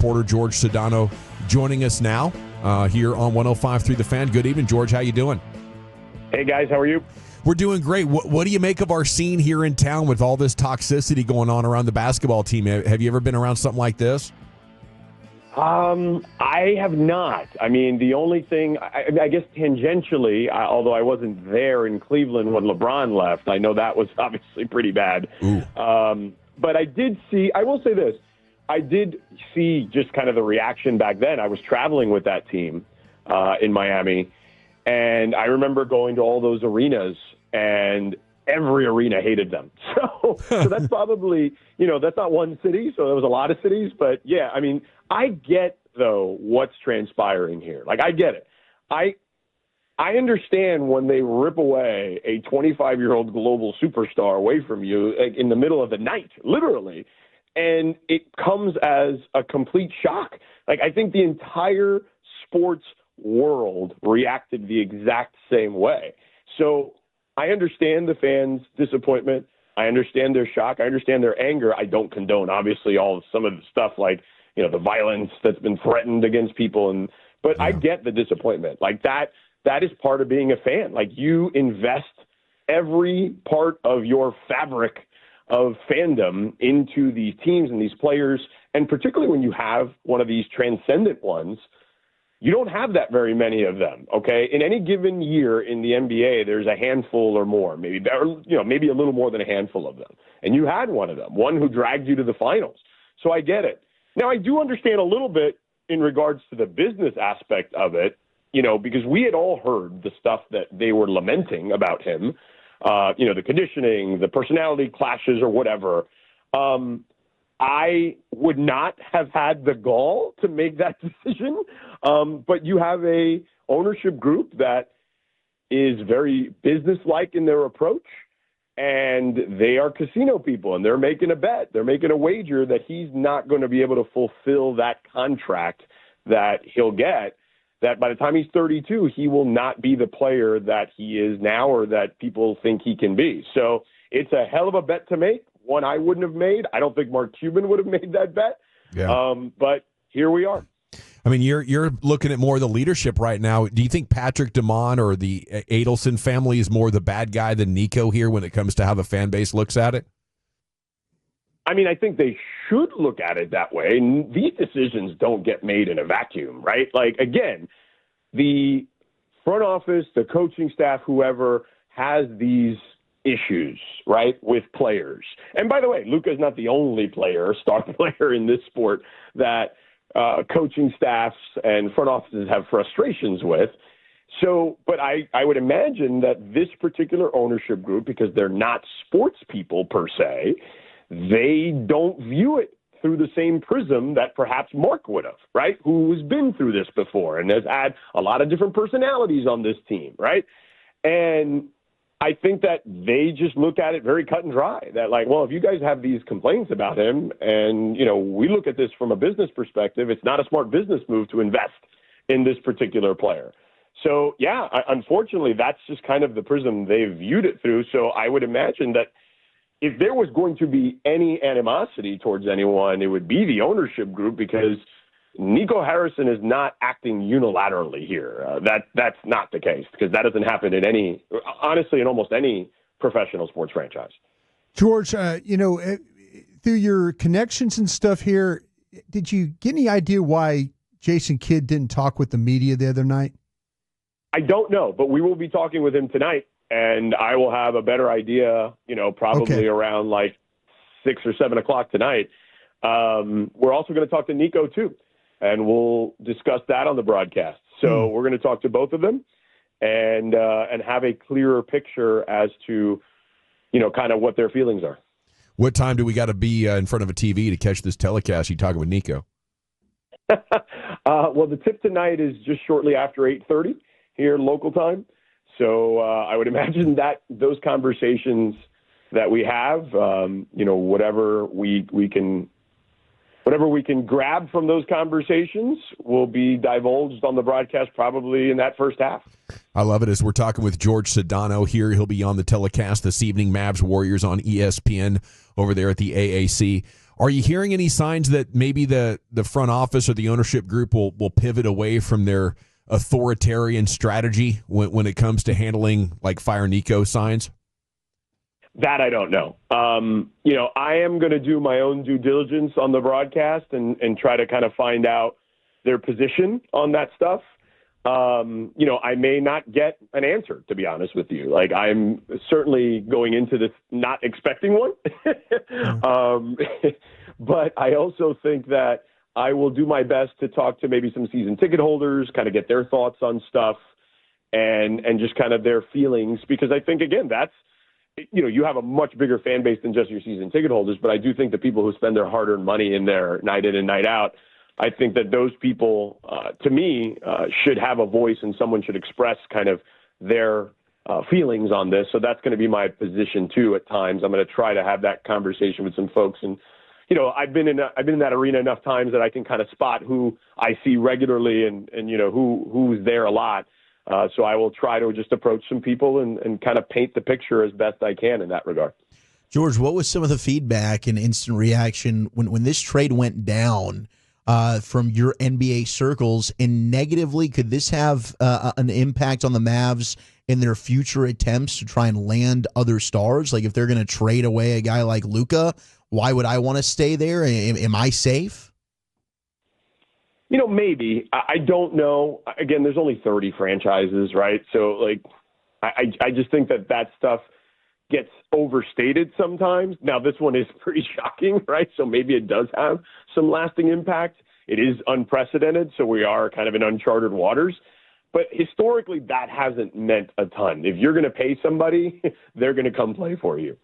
reporter Jorge Sedano joining us now here on 105.3 The Fan. Good evening, George. How you doing? Hey, guys. How are you? We're doing great. What do you make of our scene here in town with all this toxicity going on around the basketball team? Have you ever been around something like this? I have not. I mean, the only thing, I guess tangentially, although I wasn't there in Cleveland when LeBron left, I know that was obviously pretty bad. But I did see, I will say this, I did see just kind of the reaction back then. I was traveling with that team in Miami, and I remember going to all those arenas, and every arena hated them. So that's probably, that's not one city, so there was a lot of cities. But, yeah, I mean, I get, though, what's transpiring here. Like, I get it. I understand when they rip away a 25-year-old global superstar away from you like, in the middle of the night, literally, and it comes as a complete shock. Like, I think the entire sports world reacted the exact same way. So I understand the fans' disappointment. I understand their shock. I understand their anger. I don't condone, obviously, some of the stuff like, the violence that's been threatened against people. But I get the disappointment. Like that is part of being a fan. Like you invest every part of your fabric of fandom into these teams and these players. And particularly when you have one of these transcendent ones, you don't have that very many of them. Okay. In any given year in the NBA, there's a handful or more, maybe a little more than a handful of them. And you had one of them, one who dragged you to the finals. So I get it. Now, I do understand a little bit in regards to the business aspect of it, because we had all heard the stuff that they were lamenting about him, the conditioning, the personality clashes or whatever. I would not have had the gall to make that decision, but you have a ownership group that is very businesslike in their approach. And they are casino people, and they're making a bet. They're making a wager that he's not going to be able to fulfill that contract that he'll get, that by the time he's 32, he will not be the player that he is now or that people think he can be. So it's a hell of a bet to make, one I wouldn't have made. I don't think Mark Cuban would have made that bet. Yeah. But here we are. I mean, you're looking at more of the leadership right now. Do you think Patrick DeMond or the Adelson family is more the bad guy than Nico here when it comes to how the fan base looks at it? I mean, I think they should look at it that way. These decisions don't get made in a vacuum, right? Like, again, the front office, the coaching staff, whoever has these issues, right, with players. And by the way, Luka is not the only star player in this sport that coaching staffs and front offices have frustrations with. So, but I would imagine that this particular ownership group, because they're not sports people per se, they don't view it through the same prism that perhaps Mark would have, right? Who's been through this before and has had a lot of different personalities on this team, right? And I think that they just look at it very cut and dry, that like, well, if you guys have these complaints about him and, we look at this from a business perspective, it's not a smart business move to invest in this particular player. So, yeah, unfortunately, that's just kind of the prism they've viewed it through. So I would imagine that if there was going to be any animosity towards anyone, it would be the ownership group, because Nico Harrison is not acting unilaterally here. That's not the case, because that doesn't happen in almost any professional sports franchise. George, through your connections and stuff here, did you get any idea why Jason Kidd didn't talk with the media the other night? I don't know, but we will be talking with him tonight, and I will have a better idea, probably around like 6 or 7 o'clock tonight. We're also going to talk to Nico too, and we'll discuss that on the broadcast. So we're going to talk to both of them and have a clearer picture as to, kind of what their feelings are. What time do we got to be in front of a TV to catch this telecast? You talking with Nico? Well, the tip tonight is just shortly after 8:30 here local time. So I would imagine that those conversations that we have, whatever we can grab from those conversations will be divulged on the broadcast probably in that first half. I love it. As we're talking with Jorge Sedano here, he'll be on the telecast this evening. Mavs Warriors on ESPN over there at the AAC. Are you hearing any signs that maybe the front office or the ownership group will pivot away from their authoritarian strategy when it comes to handling like Fire Nico signs? That I don't know. I am going to do my own due diligence on the broadcast and try to kind of find out their position on that stuff. I may not get an answer, to be honest with you. Like, I'm certainly going into this not expecting one. But I also think that I will do my best to talk to maybe some season ticket holders, kind of get their thoughts on stuff and just kind of their feelings. Because I think, again, that's, you have a much bigger fan base than just your season ticket holders. But I do think the people who spend their hard-earned money in there night in and night out, I think that those people, to me, should have a voice and someone should express kind of their feelings on this. So that's going to be my position too. At times, I'm going to try to have that conversation with some folks. And I've been in that arena enough times that I can kind of spot who I see regularly and who's there a lot. So I will try to just approach some people and kind of paint the picture as best I can in that regard. George, what was some of the feedback and instant reaction when this trade went down? From your NBA circles, and negatively, could this have an impact on the Mavs in their future attempts to try and land other stars? Like, if they're going to trade away a guy like Luka, why would I want to stay there? Am I safe? Maybe. I don't know. Again, there's only 30 franchises, right? So, like, I just think that stuff gets overstated sometimes. Now, this one is pretty shocking, right? So maybe it does have some lasting impact. It is unprecedented, so we are kind of in uncharted waters. But historically, that hasn't meant a ton. If you're going to pay somebody, they're going to come play for you.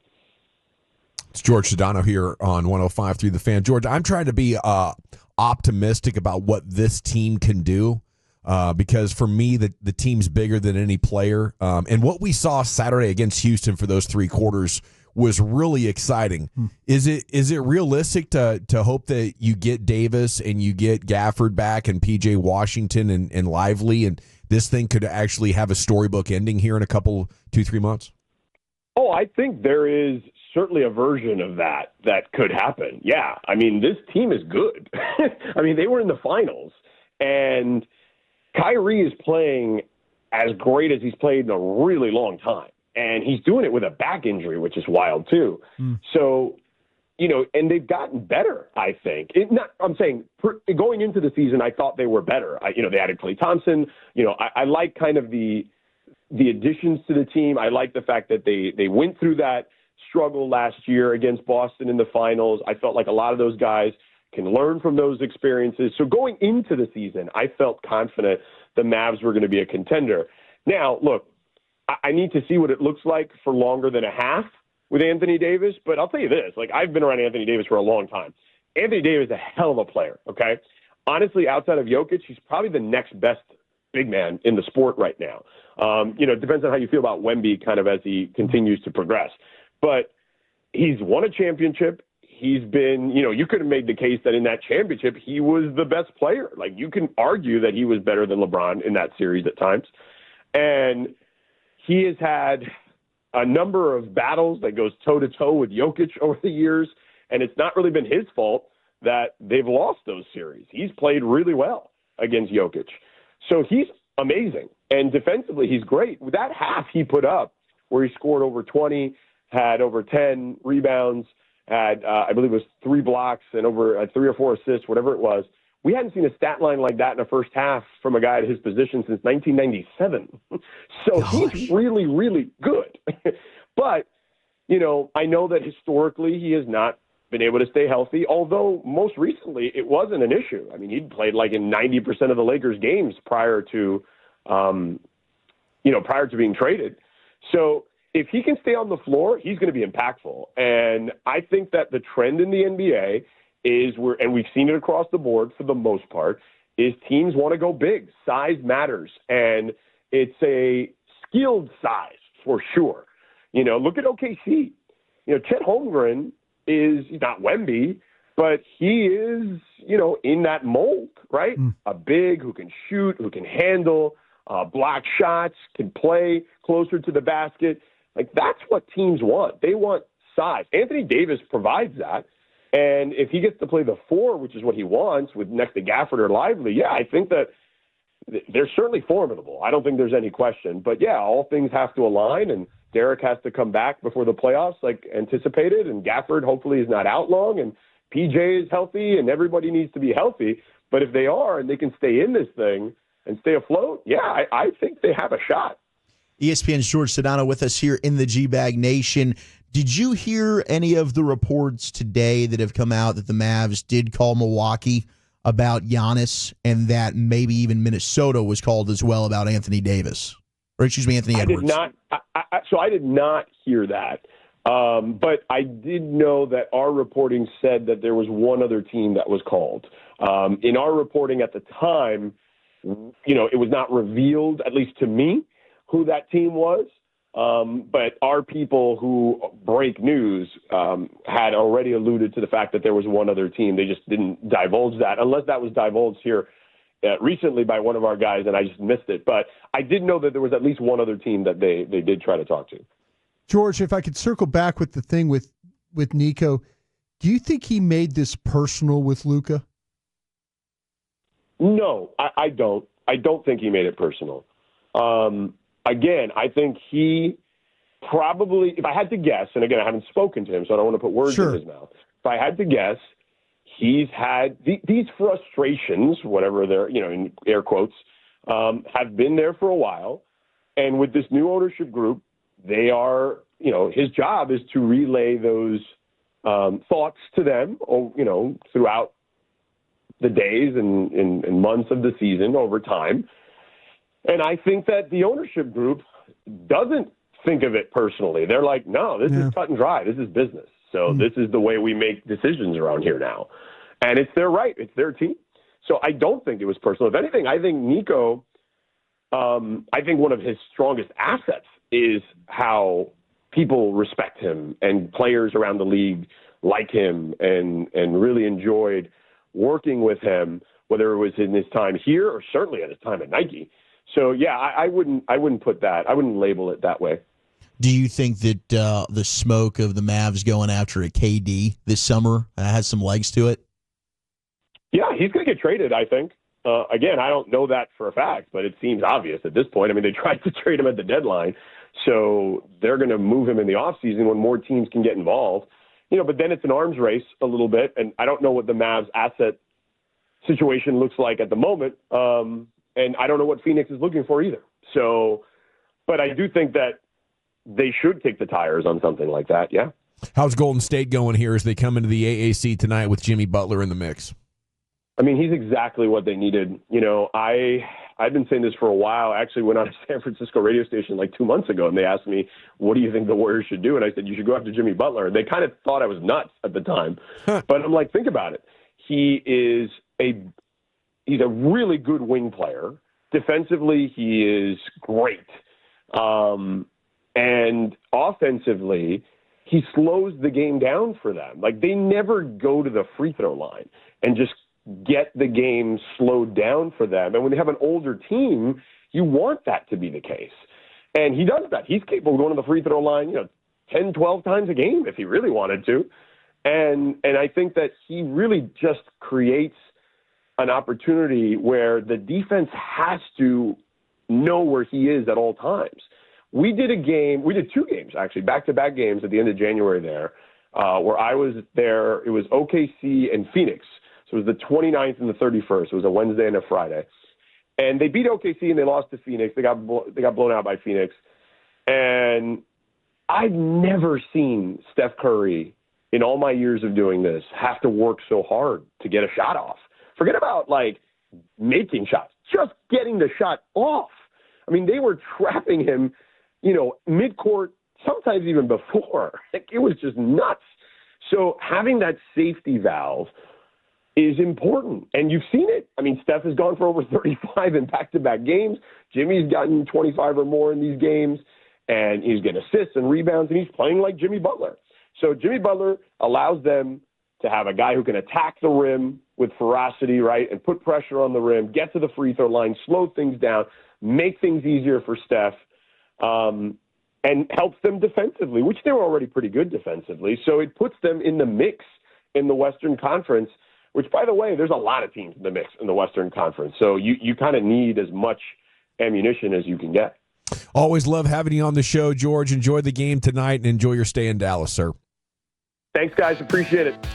It's Jorge Sedano here on 105.3 The Fan. George, I'm trying to be optimistic about what this team can do. Because for me, the team's bigger than any player. And what we saw Saturday against Houston for those 3 quarters was really exciting. Is it realistic to hope that you get Davis and you get Gafford back and PJ Washington and Lively, and this thing could actually have a storybook ending here in a couple, 2-3 months? Oh, I think there is certainly a version of that could happen. Yeah. I mean, this team is good. I mean, they were in the finals, and Kyrie is playing as great as he's played in a really long time. And he's doing it with a back injury, which is wild too. So, and they've gotten better, I think. I'm saying going into the season, I thought they were better. They added Klay Thompson. I like kind of the additions to the team. I like the fact that they went through that struggle last year against Boston in the finals. I felt like a lot of those guys can learn from those experiences. So going into the season, I felt confident the Mavs were going to be a contender. Now, look, I need to see what it looks like for longer than a half with Anthony Davis, but I'll tell you this, like, I've been around Anthony Davis for a long time. Anthony Davis is a hell of a player, okay? Honestly, outside of Jokic, he's probably the next best big man in the sport right now. It depends on how you feel about Wemby kind of as he continues to progress. But he's won a championship. He's been, you could have made the case that in that championship, he was the best player. Like, you can argue that he was better than LeBron in that series at times. And he has had a number of battles that goes toe-to-toe with Jokic over the years, and it's not really been his fault that they've lost those series. He's played really well against Jokic. So he's amazing. And defensively, he's great. With that half he put up, where he scored over 20, had over 10 rebounds, had, I believe it was 3 blocks and over 3 or 4 assists, whatever it was. We hadn't seen a stat line like that in the first half from a guy at his position since 1997. So he's really, really good. But, I know that historically he has not been able to stay healthy, although most recently it wasn't an issue. I mean, he'd played like in 90% of the Lakers games prior to being traded. So if he can stay on the floor, he's going to be impactful. And I think that the trend in the NBA is and we've seen it across the board for the most part, is teams want to go big. Size matters. And it's a skilled size for sure. Look at OKC. Chet Holmgren he's not Wemby, but he is, in that mold, right? A big who can shoot, who can handle, block shots, can play closer to the basket. Like, that's what teams want. They want size. Anthony Davis provides that. And if he gets to play the 4, which is what he wants, with next to Gafford or Lively, yeah, I think that they're certainly formidable. I don't think there's any question. But, yeah, all things have to align, and Derek has to come back before the playoffs like anticipated, and Gafford hopefully is not out long, and PJ is healthy, and everybody needs to be healthy. But if they are and they can stay in this thing and stay afloat, yeah, I think they have a shot. ESPN's Jorge Sedano with us here in the GBag Nation. Did you hear any of the reports today that have come out that the Mavs did call Milwaukee about Giannis, and that maybe even Minnesota was called as well about Anthony Davis? Or excuse me, Anthony Edwards. I did not hear that. But I did know that our reporting said that there was one other team that was called. In our reporting at the time, it was not revealed, at least to me, who that team was. But our people who break news had already alluded to the fact that there was one other team. They just didn't divulge that, unless that was divulged here recently by one of our guys, and I just missed it. But I did know that there was at least one other team that they did try to talk to. George, if I could circle back with the thing with Nico, do you think he made this personal with Luka? No, I don't. I don't think he made it personal. Again, I think he probably, if I had to guess, and again, I haven't spoken to him, so I don't want to put words in his mouth. If I had to guess, he's had these frustrations, whatever they're, in air quotes, have been there for a while. And with this new ownership group, they are, his job is to relay those thoughts to them, throughout the days and months of the season over time. And I think that the ownership group doesn't think of it personally. They're like, no, this is cut and dry. This is business. So this is the way we make decisions around here now. And it's their right. It's their team. So I don't think it was personal. If anything, I think Nico, I think one of his strongest assets is how people respect him, and players around the league like him and really enjoyed working with him, whether it was in his time here or certainly at his time at Nike. So yeah, I wouldn't put that. I wouldn't label it that way. Do you think that the smoke of the Mavs going after a KD this summer has some legs to it? Yeah, he's going to get traded, I think. Again, I don't know that for a fact, but it seems obvious at this point. I mean, they tried to trade him at the deadline, so they're going to move him in the offseason when more teams can get involved. But then it's an arms race a little bit, and I don't know what the Mavs asset situation looks like at the moment. And I don't know what Phoenix is looking for either. So, but I do think that they should kick the tires on something like that, yeah. How's Golden State going here as they come into the AAC tonight with Jimmy Butler in the mix? I mean, he's exactly what they needed. I've been saying this for a while. I actually went on a San Francisco radio station like 2 months ago, and they asked me, what do you think the Warriors should do? And I said, you should go after Jimmy Butler. They kind of thought I was nuts at the time. But I'm like, think about it. He's a really good wing player. Defensively, he is great. And offensively, he slows the game down for them. Like, they never go to the free throw line and just get the game slowed down for them. And when they have an older team, you want that to be the case. And he does that. He's capable of going to the free throw line, 10, 12 times a game if he really wanted to. And I think that he really just creates an opportunity where the defense has to know where he is at all times. We did two games, actually, back-to-back games at the end of January there, where I was there. It was OKC and Phoenix. So it was the 29th and the 31st. It was a Wednesday and a Friday. And they beat OKC and they lost to Phoenix. They got blown out by Phoenix. And I've never seen Steph Curry, in all my years of doing this, have to work so hard to get a shot off. Forget about, making shots. Just getting the shot off. I mean, they were trapping him, mid-court, sometimes even before. It was just nuts. So having that safety valve is important, and you've seen it. I mean, Steph has gone for over 35 in back-to-back games. Jimmy's gotten 25 or more in these games, and he's getting assists and rebounds, and he's playing like Jimmy Butler. So Jimmy Butler allows them to have a guy who can attack the rim with ferocity, right, and put pressure on the rim, get to the free throw line, slow things down, make things easier for Steph, and helps them defensively, which they were already pretty good defensively. So it puts them in the mix in the Western Conference, which, by the way, there's a lot of teams in the mix in the Western Conference. So you kind of need as much ammunition as you can get. Always love having you on the show, George. Enjoy the game tonight and enjoy your stay in Dallas, sir. Thanks, guys. Appreciate it.